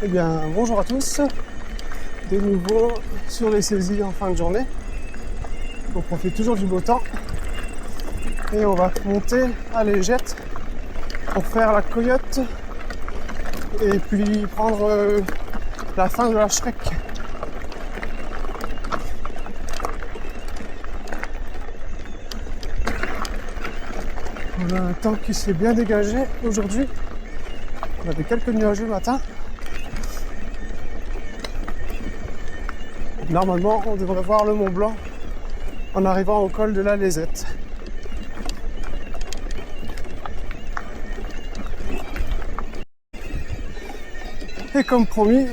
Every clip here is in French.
Eh bien, bonjour à tous, de nouveau sur les saisies en fin de journée. On profite toujours du beau temps et on va monter à Légette pour faire la Coyote et puis prendre la fin de la Shrek. On a un temps qui s'est bien dégagé aujourd'hui. On avait quelques nuages le matin. Normalement, on devrait voir le Mont Blanc en arrivant au col de la Lésette. Et comme promis,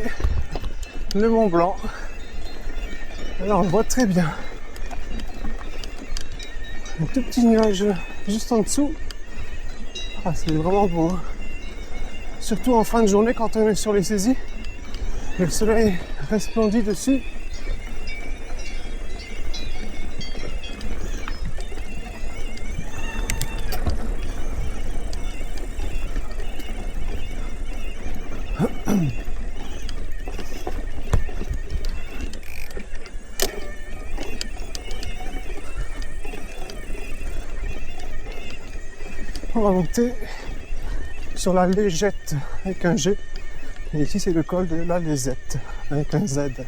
le Mont Blanc. Là, on le voit très bien. Un tout petit nuage juste en dessous. Ah, c'est vraiment beau. Surtout en fin de journée quand on est sur les saisies. Le soleil resplendit dessus. On va monter sur la Légette avec un G. Et ici c'est le col de la Lésette avec un Z.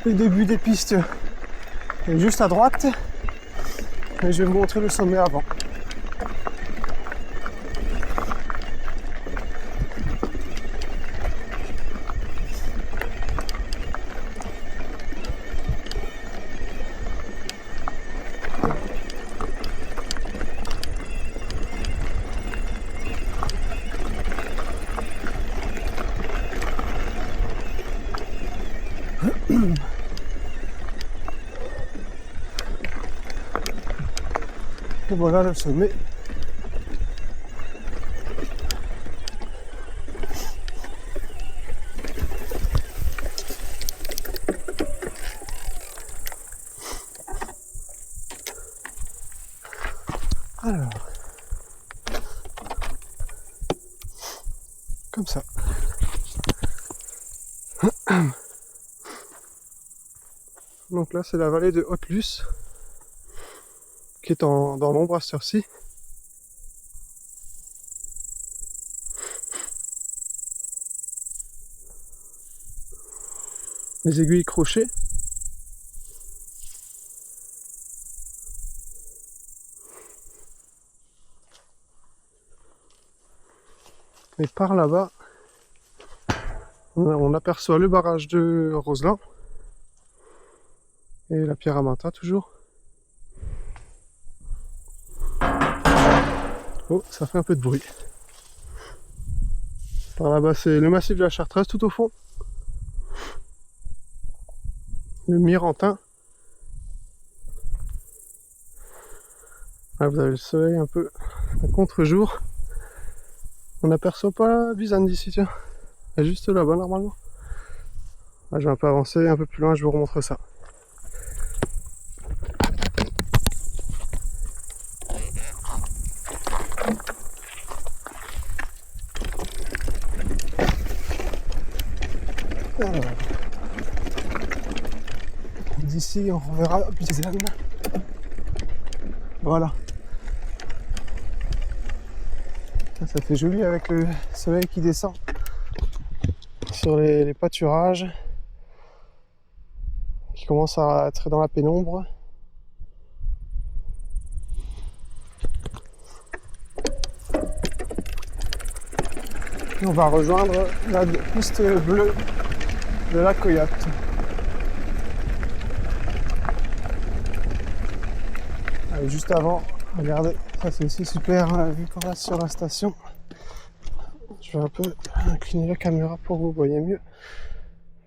Le début des pistes est juste à droite. Et je vais vous montrer le sommet avant. Et voilà le sommet. Alors, comme ça. Donc là, c'est la vallée de Haute-Luce qui est dans l'ombre à cette heure-ci. Les aiguilles crochées. Et par là-bas, on aperçoit le barrage de Roseland et la pierre à Manta toujours. Oh, ça fait un peu de bruit. Par là-bas, c'est le massif de la Chartreuse tout au fond. Le Mirantin. Là, vous avez le soleil un peu à contre-jour. On n'aperçoit pas la Bizane d'ici, tiens. Elle est juste là-bas, normalement. Là, je vais un peu avancer, un peu plus loin, je vous remontre ça. D'ici, on reverra Bizane. Voilà. Ça fait joli avec le soleil qui descend sur les pâturages qui commencent à être dans la pénombre. Et on va rejoindre la piste bleue de la Coyote. Allez, juste avant, regardez, ça c'est aussi super vu qu'on reste sur la station. Je vais un peu incliner la caméra pour que vous voyez mieux.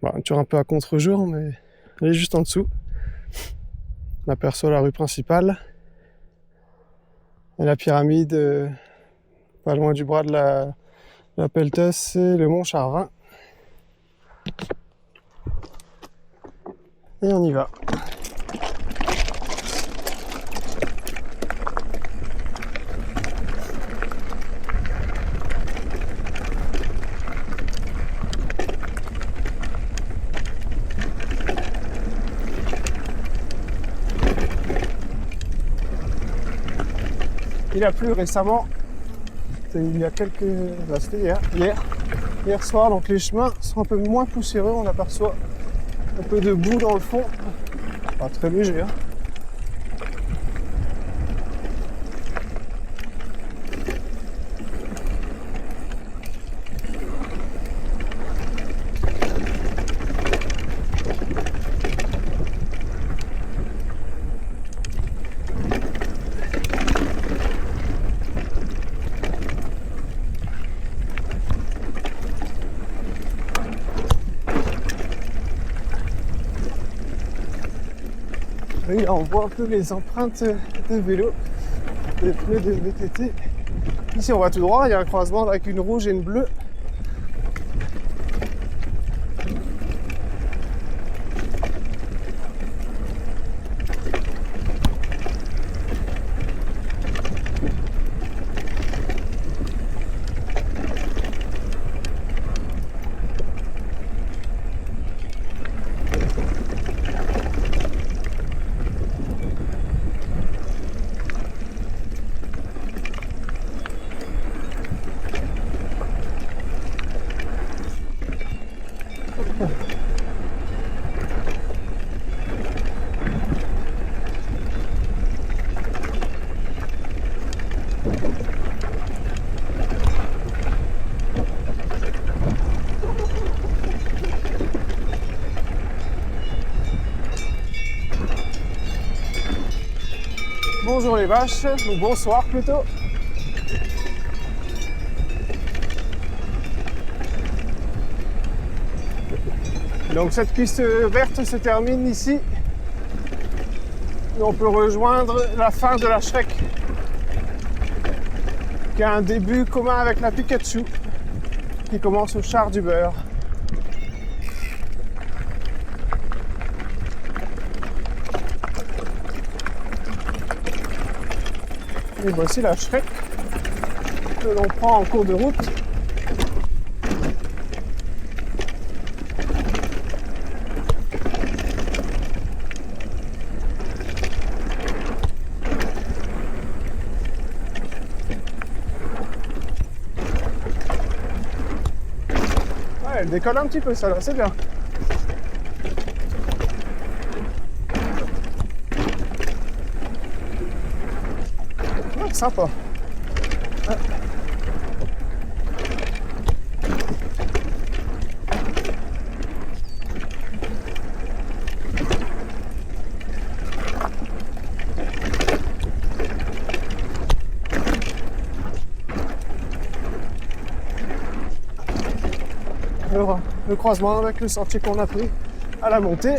Bon, toujours un peu à contre-jour, mais elle est juste en dessous. On aperçoit la rue principale et la pyramide pas loin du bras de la Pelleteuse, c'est le Mont Charvin. Et on y va. Il a plu récemment. Il y a quelques... Bah, c'était hier soir, donc les chemins sont un peu moins poussiéreux. On aperçoit un peu de boue dans le fond. Pas très léger, hein. Oui, là, on voit un peu les empreintes de vélo, des pneus de VTT. Ici, on va tout droit, il y a un croisement avec une rouge et une bleue. Bonjour les vaches, ou bonsoir plutôt. Donc cette piste verte se termine ici. Et on peut rejoindre la fin de la Shrek, qui a un début commun avec la Pikachu, qui commence au char du beurre. Et voici la Shrek que l'on prend en cours de route. Ouais, elle décolle un petit peu, ça là, c'est bien. Sympa. Alors, le croisement avec le sentier qu'on a pris à la montée.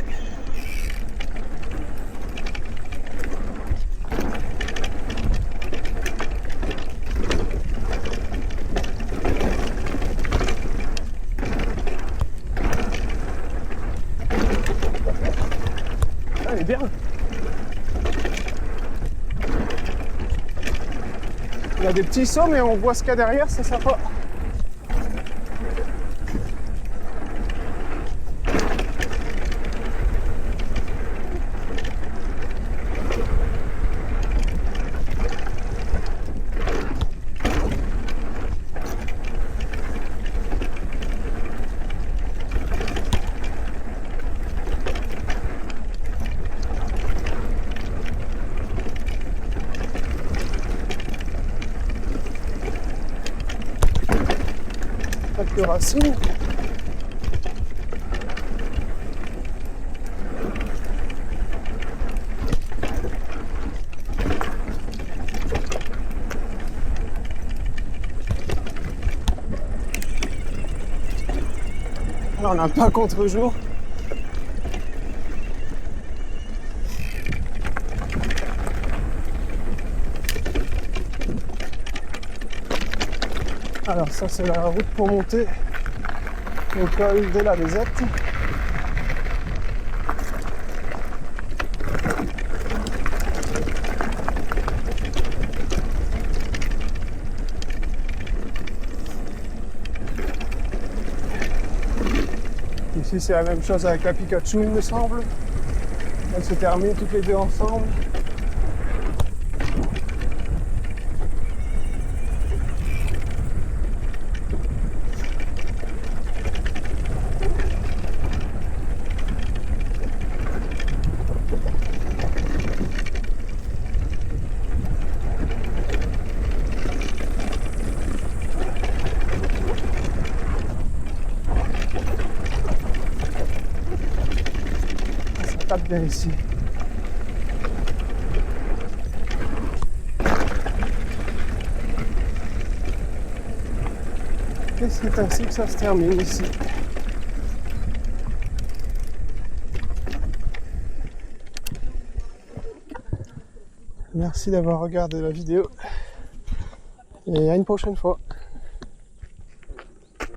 Elle est bien. Il y a des petits sauts, mais on voit ce qu'il y a derrière, c'est sympa. Quelques racines. Là, on n'a pas contre-jour. Alors ça c'est la route pour monter au col de la Vézette. Ici c'est la même chose avec la Pikachu, il me semble. Elles se terminent toutes les deux ensemble. tape bien ici. Et c'est ainsi que ça se termine ici. Merci d'avoir regardé la vidéo et à une prochaine fois.